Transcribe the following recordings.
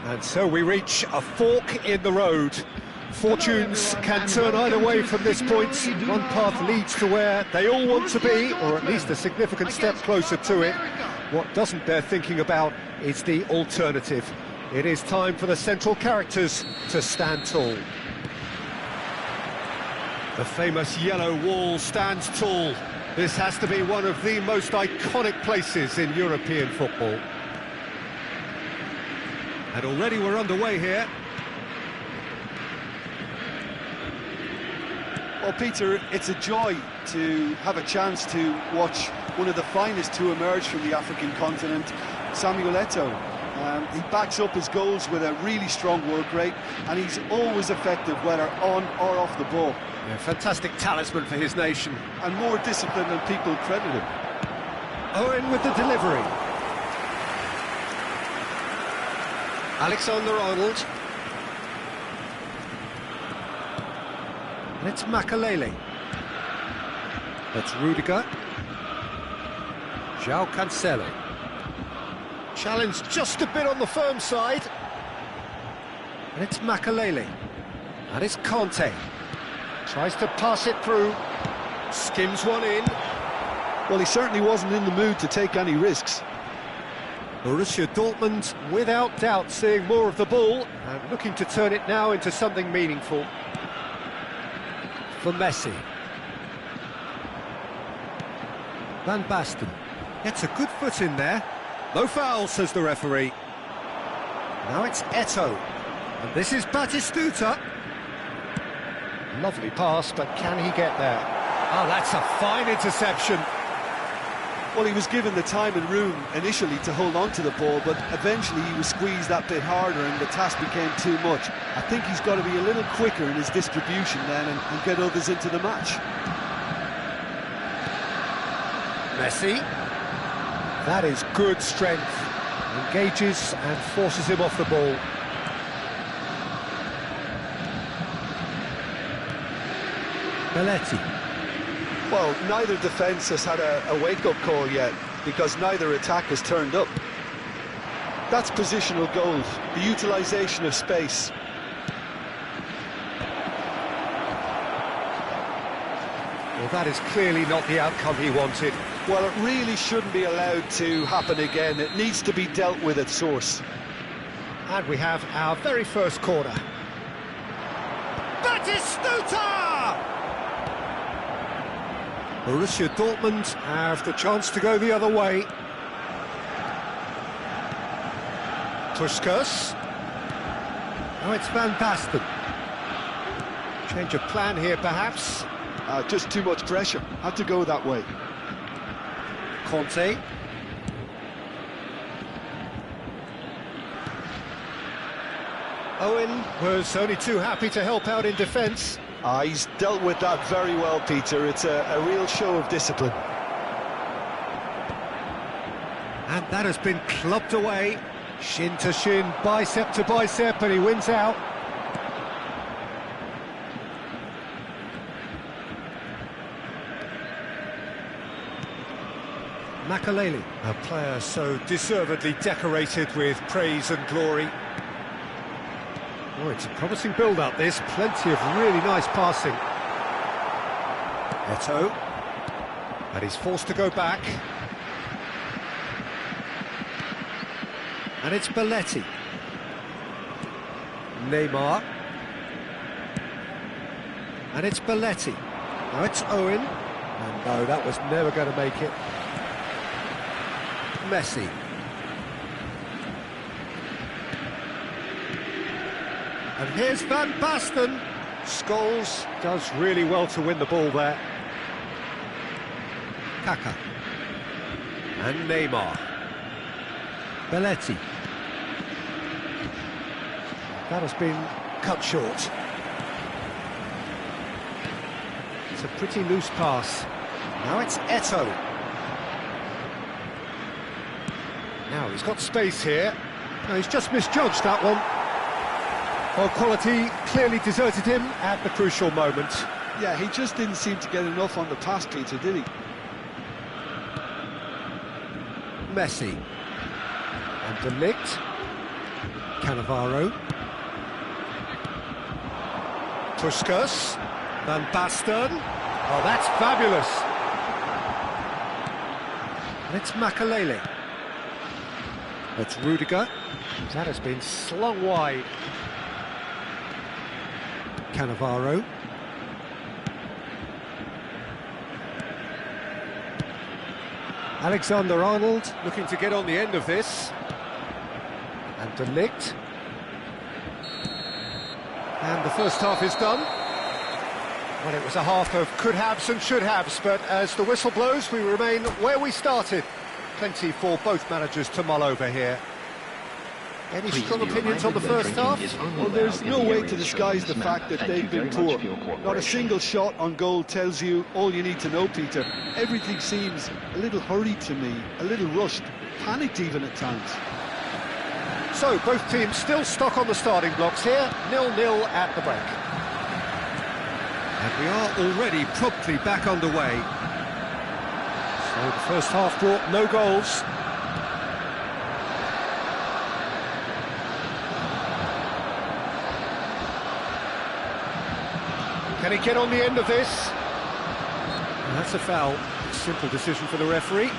And so we reach a fork in the road. Fortunes can turn either way from this point. One path leads to where they all want to be, or at least a significant step closer to it. What doesn't bear thinking about is the alternative. It is time for the central characters to stand tall. The famous yellow wall stands tall. This has to be one of the most iconic places in European football. And already we're underway here. Well, Peter, it's a joy to have a chance to watch one of the finest to emerge from the African continent, Samuel Eto'o. He backs up his goals with a really strong work rate, and he's always effective, whether on or off the ball. Yeah, fantastic talisman for his nation. And more disciplined than people credit him. Owen with the delivery. Alexander-Arnold. And it's Makalele. That's Rudiger. João Cancelo. Challenge just a bit on the firm side. And it's Makalele. And it's Conte. Tries to pass it through. Skims one in. Well, he certainly wasn't in the mood to take any risks. Borussia Dortmund, without doubt, seeing more of the ball and looking to turn it now into something meaningful. For Messi. Van Basten gets a good foot in there. No foul, says the referee. Now it's Eto'o. And this is Batistuta. Lovely pass, but can he get there? Oh, that's a fine interception. Well, he was given the time and room initially to hold on to the ball, but eventually he was squeezed that bit harder and the task became too much. I think he's got to be a little quicker in his distribution then and get others into the match. Messi. That is good strength. Engages and forces him off the ball. Belletti. Well, neither defence has had a wake-up call yet, because neither attack has turned up. That's positional goals, the utilisation of space. Well, that is clearly not the outcome he wanted. Well, it really shouldn't be allowed to happen again. It needs to be dealt with at source. And we have our very first corner. Batistuta! Borussia Dortmund have the chance to go the other way. Puskas. Now it's Van Basten. Change of plan here, perhaps. Just too much pressure. Had to go that way. Conte. Owen was only too happy to help out in defence. He's dealt with that very well, Peter. It's a real show of discipline. And that has been clubbed away. Shin to shin, bicep to bicep, and he wins out. Makalele, a player so deservedly decorated with praise and glory. Oh, it's a promising build-up, this. Plenty of really nice passing. Eto'o. And he's forced to go back. And it's Belletti. Neymar. And it's Belletti. Now it's Owen. And no, that was never going to make it. Messi. And here's Van Basten. Scholes does really well to win the ball there. Kaka. And Neymar. Belletti. That has been cut short. It's a pretty loose pass. Now it's Eto'o. Now he's got space here. No, he's just misjudged that one. Well, quality clearly deserted him at the crucial moment. Yeah, he just didn't seem to get enough on the pass, Peter, did he? Messi. And De Ligt. Cannavaro. Puskas. Van Basten. Oh, that's fabulous. And it's Makalele. That's Rudiger. That has been slung wide. Cannavaro. Alexander-Arnold looking to get on the end of this. And De Ligt. And the first half is done. Well, it was a half of could-haves and should-haves, but as the whistle blows, we remain where we started. Plenty for both managers to mull over here. Any strong opinions on the first half? Well, there's no way to disguise the fact that they've been poor. Not a single shot on goal tells you all you need to know, Peter. Everything seems a little hurried to me, a little rushed, panicked even at times. So, both teams still stuck on the starting blocks here, 0-0 at the break. And we are already promptly back underway. So the first half brought no goals. Can he get on the end of this? And that's a foul. Simple decision for the referee.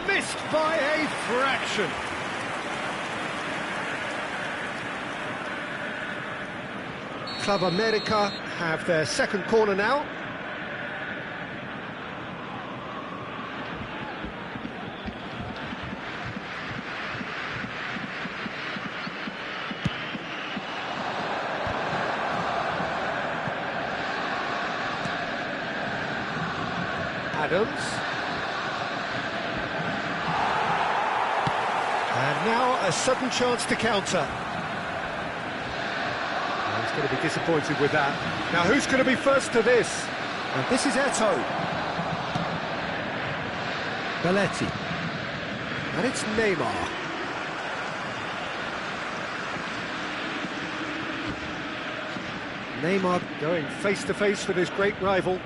Missed by a fraction. Club America have their second corner now. Adams. And now a sudden chance to counter. Oh, he's going to be disappointed with that. Now who's going to be first to this? And this is Eto'o. Belletti. And it's Neymar. Neymar going face to face with his great rival.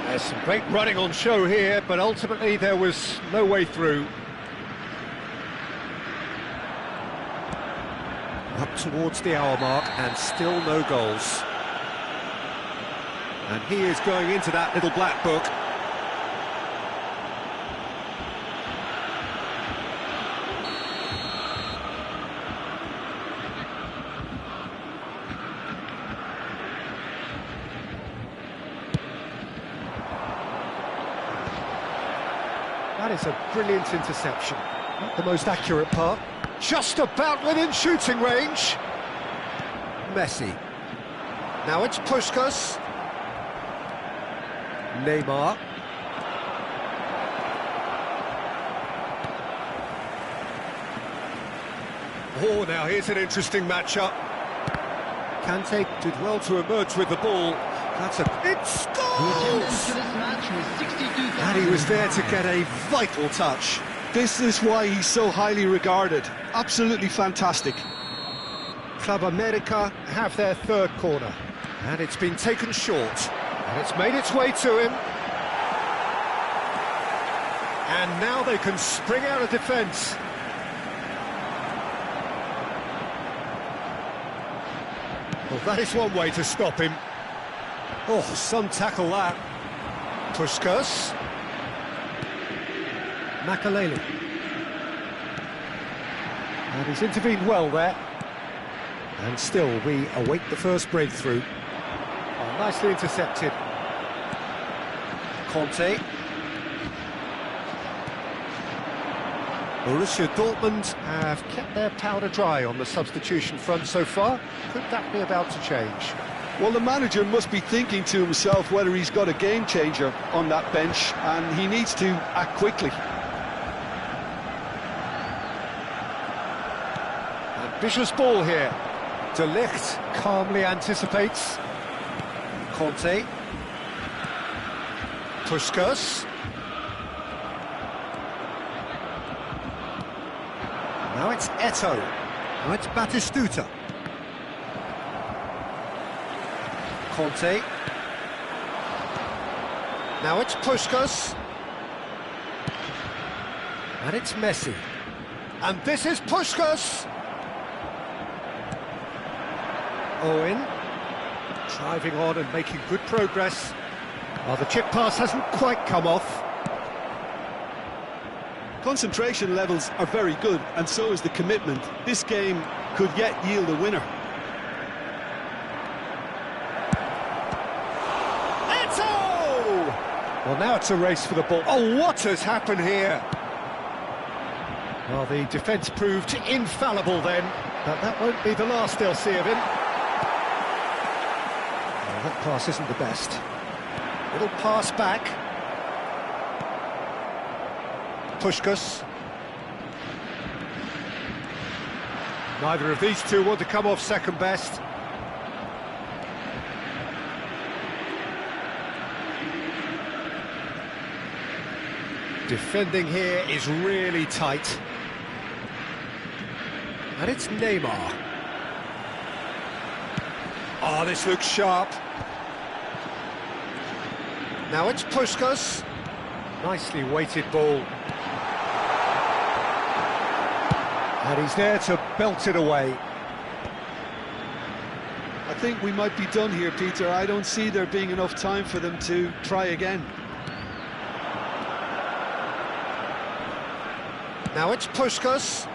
There's some great running on show here, but ultimately there was no way through. Up towards the hour mark and still no goals. And he is going into that little black book. That is a brilliant interception. Not the most accurate part. Just about within shooting range. Messi. Now it's Puskas. Neymar. Oh, now here's an interesting matchup. Kante did well to emerge with the ball. That's a... It scores! And he was there to get a vital touch. This is why he's so highly regarded. Absolutely fantastic. Club America have their third corner. And it's been taken short. And it's made its way to him. And now they can spring out of defence. Well, that is one way to stop him. Oh, some tackle that. Puskas. Makalele. And he's intervened well there. And still, we await the first breakthrough. Oh, nicely intercepted. Conte. Borussia Dortmund have kept their powder dry on the substitution front so far. Could that be about to change? Well, the manager must be thinking to himself whether he's got a game changer on that bench, and he needs to act quickly. Vicious ball here. De Ligt calmly anticipates. Conte. Puskas. Now it's Eto'o. Now it's Batistuta. Conte. Now it's Puskas. And it's Messi. And this is Puskas. Owen. Driving on and making good progress. Well, the chip pass hasn't quite come off. Concentration levels are very good, and so is the commitment. This game could yet yield a winner. Eto'o! Well, now it's a race for the ball. Oh, what has happened here? Well, the defence proved infallible then, but that won't be the last they'll see of him. Well, that pass isn't the best. Little pass back. Puskas. Neither of these two want to come off second best. Defending here is really tight. And it's Neymar. Oh, this looks sharp. Now it's Puskas. Nicely weighted ball. And he's there to belt it away. I think we might be done here, Peter. I don't see there being enough time for them to try again. Now it's Puskas.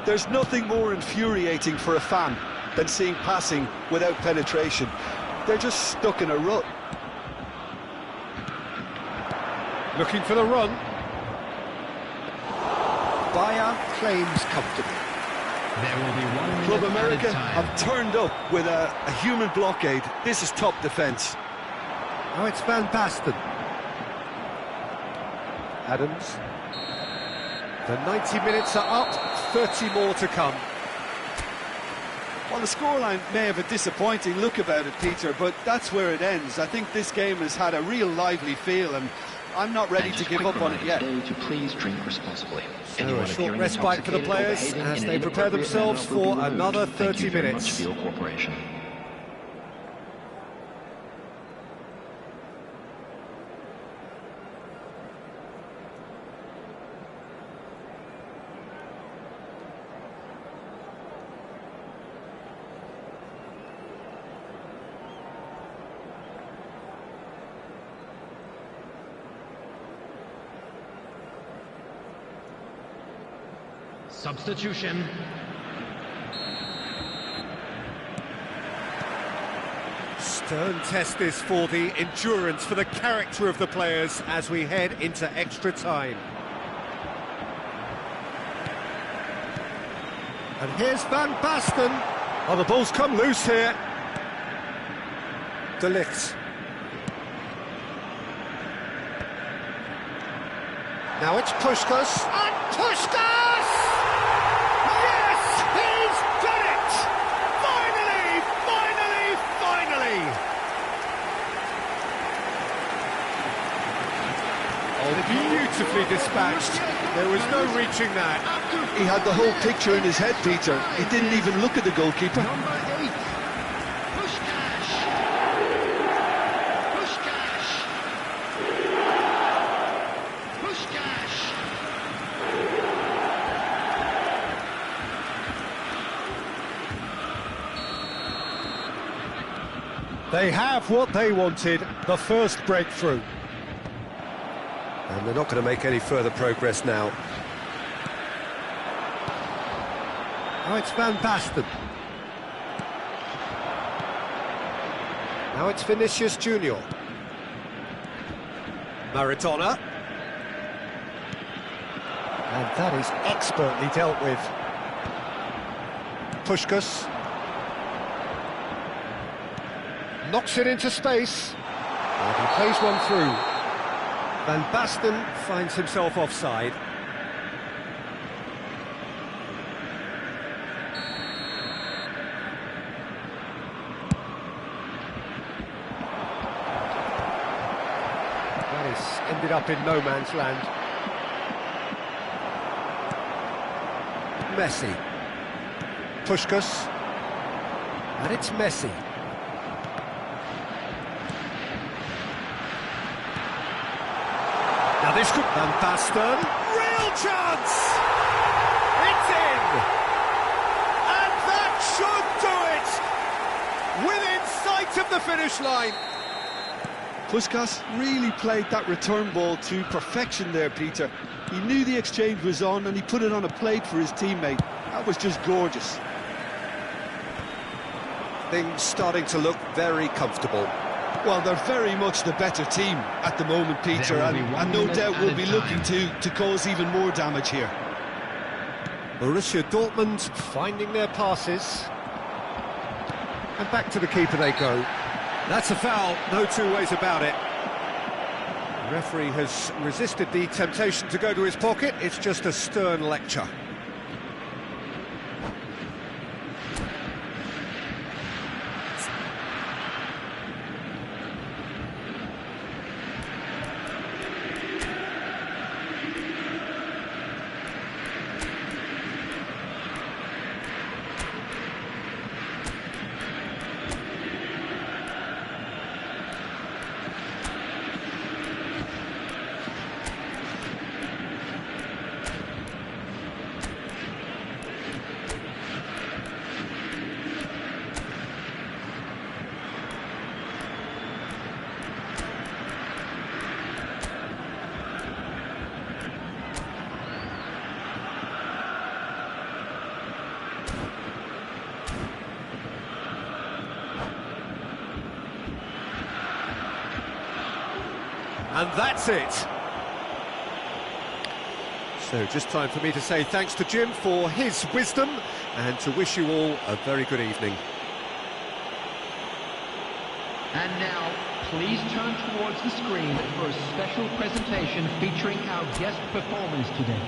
There's nothing more infuriating for a fan than seeing passing without penetration. They're just stuck in a rut. Looking for the run. Bayer claims comfortably. There will be 1 minute Club America added time. have turned up with a human blockade. This is top defence. Now it's Van Basten. Adams. The 90 minutes are up, 30 more to come. Well, the scoreline may have a disappointing look about it, Peter, but that's where it ends. I think this game has had a real lively feel, and I'm not ready to give up on it yet. To please drink responsibly. So a short respite for the players as they prepare themselves for another 30 minutes. Fuel Corporation. Substitution. Stern test this for the endurance, for the character of the players as we head into extra time. And here's Van Basten. Oh, the ball's come loose here. De Ligt. Now it's Puskas. And Puskas! Yes, he's done it! Finally, finally, finally! Oh, beautifully dispatched. There was no reaching that. He had the whole picture in his head, Peter. He didn't even look at the goalkeeper. Number 8. Pushkash. Pushkash. Pushkash. They have what they wanted, the first breakthrough. And they're not going to make any further progress now. Now it's Van Basten. Now it's Vinicius Junior. Maradona. And that is expertly dealt with. Puskas. Knocks it into space. And he plays one through. Van Basten finds himself offside. ended up in no man's land. Messi. Puskás. And it's Messi. Now this could... Van Basten. Real chance! It's in! And that should do it! Within sight of the finish line. Puskás really played that return ball to perfection there, Peter. He knew the exchange was on and he put it on a plate for his teammate. That was just gorgeous. Things starting to look very comfortable. Well, they're very much the better team at the moment, Peter, and no doubt will be looking to cause even more damage here. Borussia Dortmund finding their passes. And back to the keeper they go. That's a foul, no two ways about it. The referee has resisted the temptation to go to his pocket. It's just a stern lecture. And that's it. So just time for me to say thanks to Jim for his wisdom and to wish you all a very good evening. And now, please turn towards the screen for a special presentation featuring our guest performers today.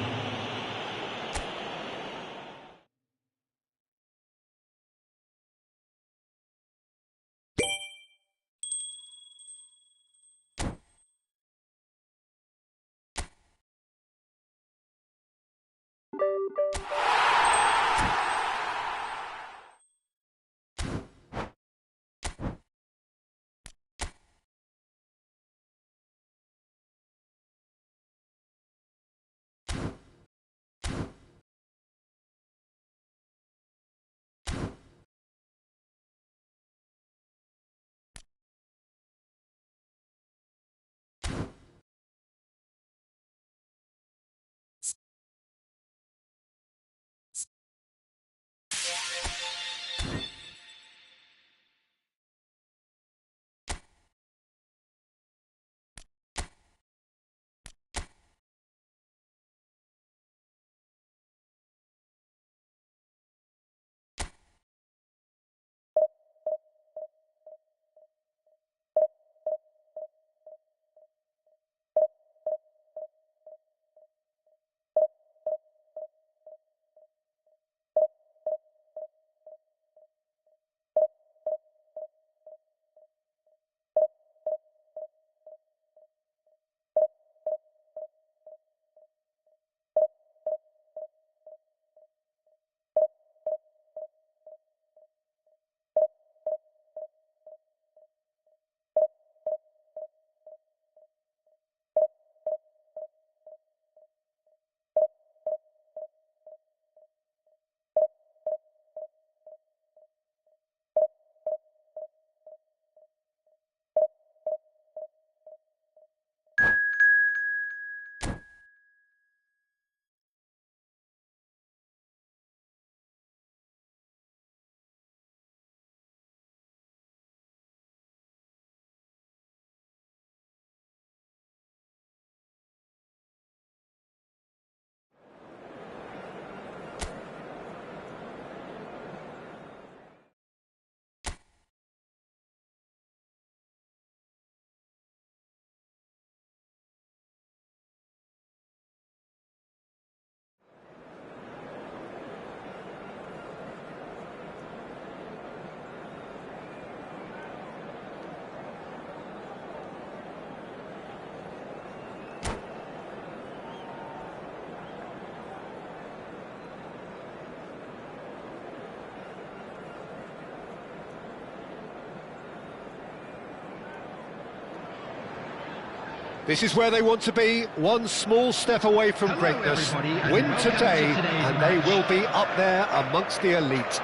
This is where they want to be, one small step away from Hello, greatness. everybody, and Win welcome to today, today's and they match. will be up there amongst the elite.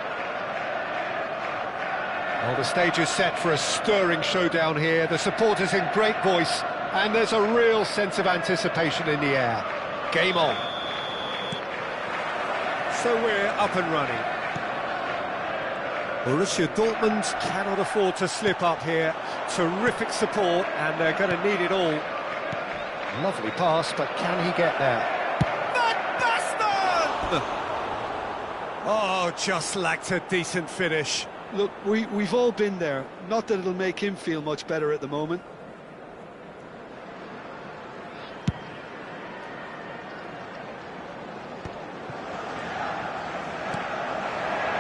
Well, the stage is set for a stirring showdown here. The supporters in great voice, and there's a real sense of anticipation in the air. Game on. So we're up and running. Borussia Dortmund cannot afford to slip up here. Terrific support, and they're going to need it all. Lovely pass, but can he get there? Van Basten! Oh, just lacked a decent finish. Look, we've all been there. Not that it'll make him feel much better at the moment.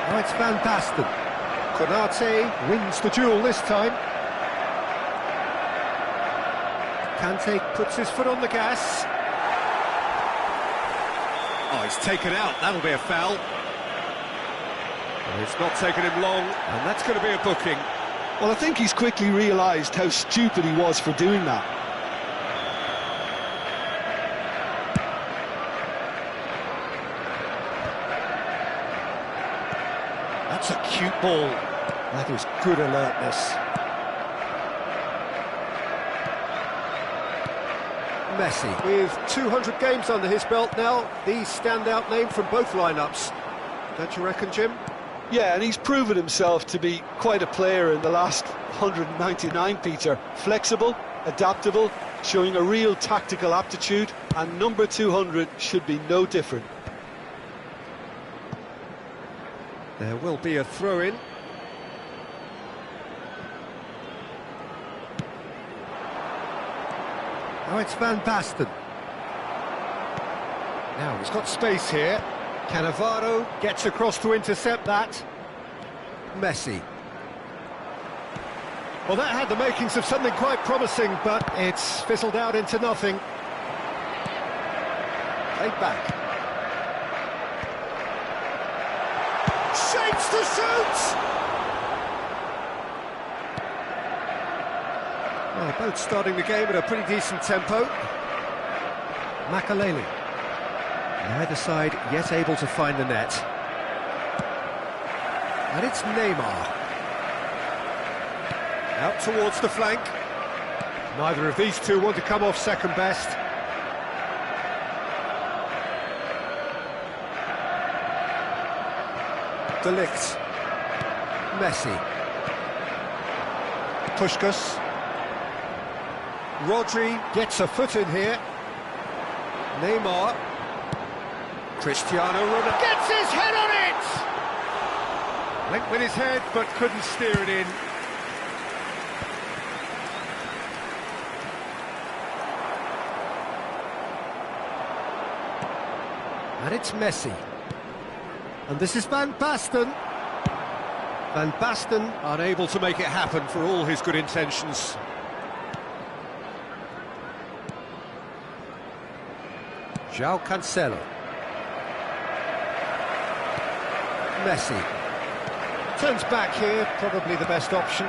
Oh, it's Van Basten. Konate wins the duel this time. Kante puts his foot on the gas. Oh, he's taken out. That'll be a foul. Well, it's not taken him long, and that's going to be a booking. Well, I think he's quickly realised how stupid he was for doing that. That's a cute ball. That is good alertness. Messi. With 200 games under his belt now, the standout name from both lineups. Don't you reckon, Jim? Yeah, and he's proven himself to be quite a player in the last 199, Peter. Flexible, adaptable, showing a real tactical aptitude, and number 200 should be no different. There will be a throw-in. Oh, it's Van Basten. Now he's got space here. Cannavaro gets across to intercept that. Messi. Well, that had the makings of something quite promising, but it's fizzled out into nothing. Played back. Shapes to shoot! Well, both starting the game at a pretty decent tempo. Makaleli. Neither side yet able to find the net. And it's Neymar. Out towards the flank. Neither of these two want to come off second best. De Ligt. Messi. Puskás. Rodri gets a foot in here. Neymar. Cristiano Ronaldo gets his head on it! Went with his head, but couldn't steer it in. And it's Messi. And this is Van Basten. Van Basten unable to make it happen for all his good intentions. João Cancelo. Messi. Turns back here, probably the best option.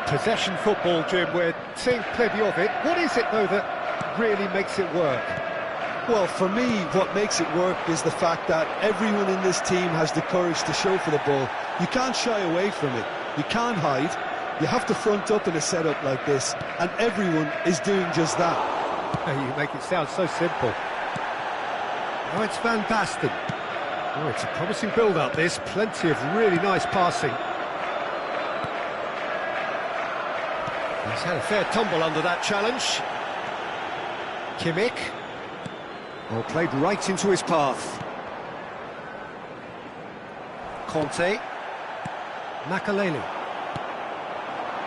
Possession football, Jim, we're seeing plenty of it. What is it, though, that really makes it work? Well, for me, what makes it work is the fact that everyone in this team has the courage to show for the ball. You can't shy away from it. You can't hide. You have to front up in a setup like this, and everyone is doing just that. You make it sound so simple. Oh, it's Van Basten. Oh, it's a promising build-up, this. Plenty of really nice passing. He's had a fair tumble under that challenge. Kimmich. Well, played right into his path. Conte. Makaleli.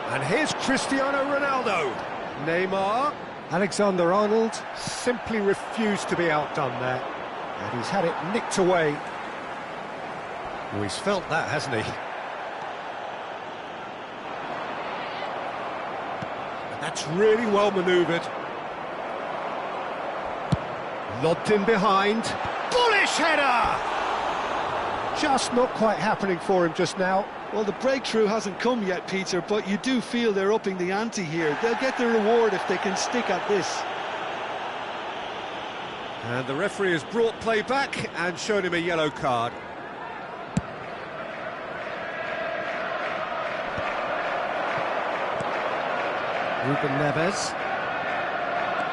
And here's Cristiano Ronaldo. Neymar. Alexander-Arnold simply refused to be outdone there. And he's had it nicked away. Oh, he's felt that, hasn't he? And that's really well manoeuvred. Lobbed in behind. Bullish header! Just not quite happening for him just now. Well, the breakthrough hasn't come yet, Peter, but you do feel they're upping the ante here. They'll get the reward if they can stick at this. And the referee has brought play back and shown him a yellow card. Ruben Neves.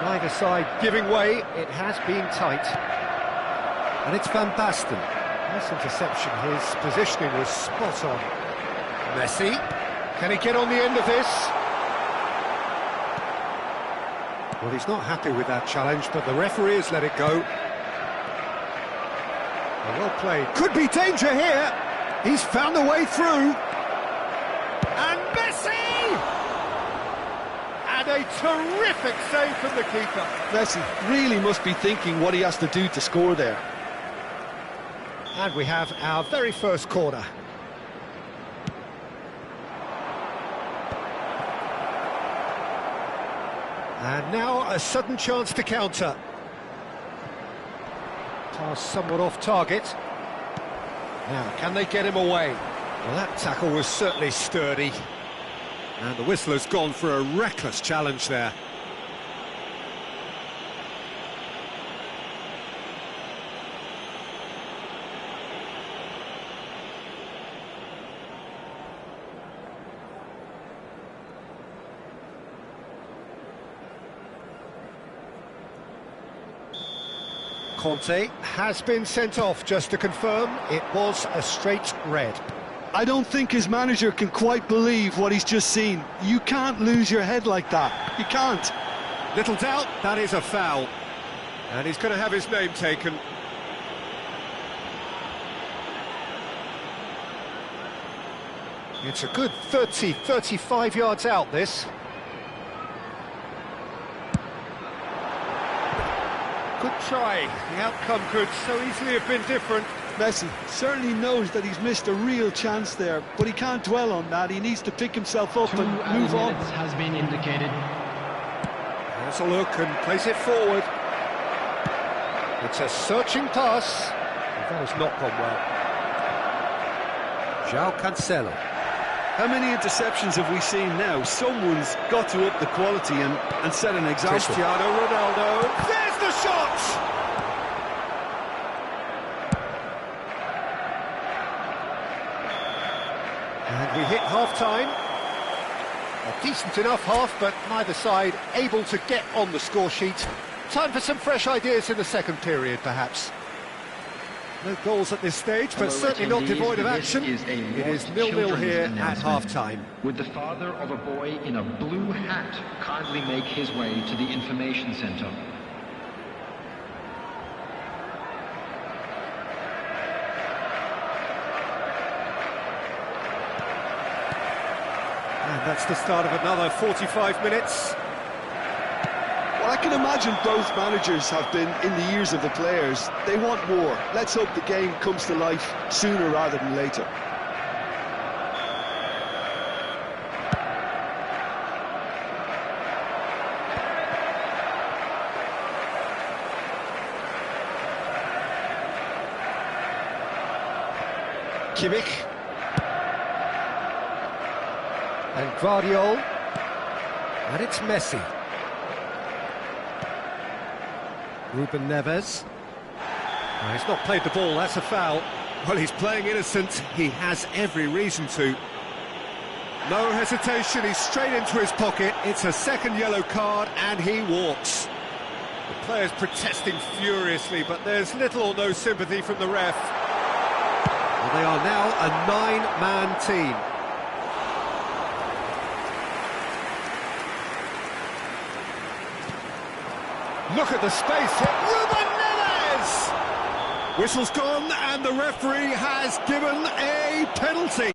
Neither side giving way. It has been tight. And it's Van Basten. Nice interception. His positioning was spot on. Messi. Can he get on the end of this? Well, he's not happy with that challenge, but the referee has let it go. Well played. Could be danger here. He's found a way through. And Messi! And a terrific save from the keeper. Messi really must be thinking what he has to do to score there. And we have our very first corner. And now a sudden chance to counter. Pass somewhat off target. Now, can they get him away? Well, that tackle was certainly sturdy. And the whistle has gone for a reckless challenge there. Conte has been sent off, just to confirm, it was a straight red. I don't think his manager can quite believe what he's just seen. You can't lose your head like that. You can't. Little doubt, that is a foul. And he's going to have his name taken. It's a good 30, 35 yards out, this. Good try. The outcome could so easily have been different. Messi certainly knows that he's missed a real chance there, but he can't dwell on that. He needs to pick himself up and move on. 2 minutes has been indicated. Has a look and plays it forward. It's a searching pass. That has not gone well. João Cancelo. How many interceptions have we seen now? Someone's got to up the quality and set an example. Cristiano Ronaldo. There's the shot! And we hit half-time. A decent enough half, but neither side able to get on the score sheet. Time for some fresh ideas in the second period, perhaps. No goals at this stage, but certainly not devoid of action. It is 0-0 here at half-time. Would the father of a boy in a blue hat kindly make his way to the information centre? And that's the start of another 45 minutes. Well, I can imagine both managers have been in the ears of the players. They want more. Let's hope the game comes to life sooner rather than later. Kimmich. And Guardiol. And it's Messi. Ruben Neves. Oh, he's not played the ball, that's a foul. Well, he's playing innocent, he has every reason to. No hesitation, he's straight into his pocket. It's a second yellow card and he walks. The players protesting furiously, but there's little or no sympathy from the ref. Well, they are now a 9-man team. Look at the space hit. Ruben Neves! Whistle's gone and the referee has given a penalty.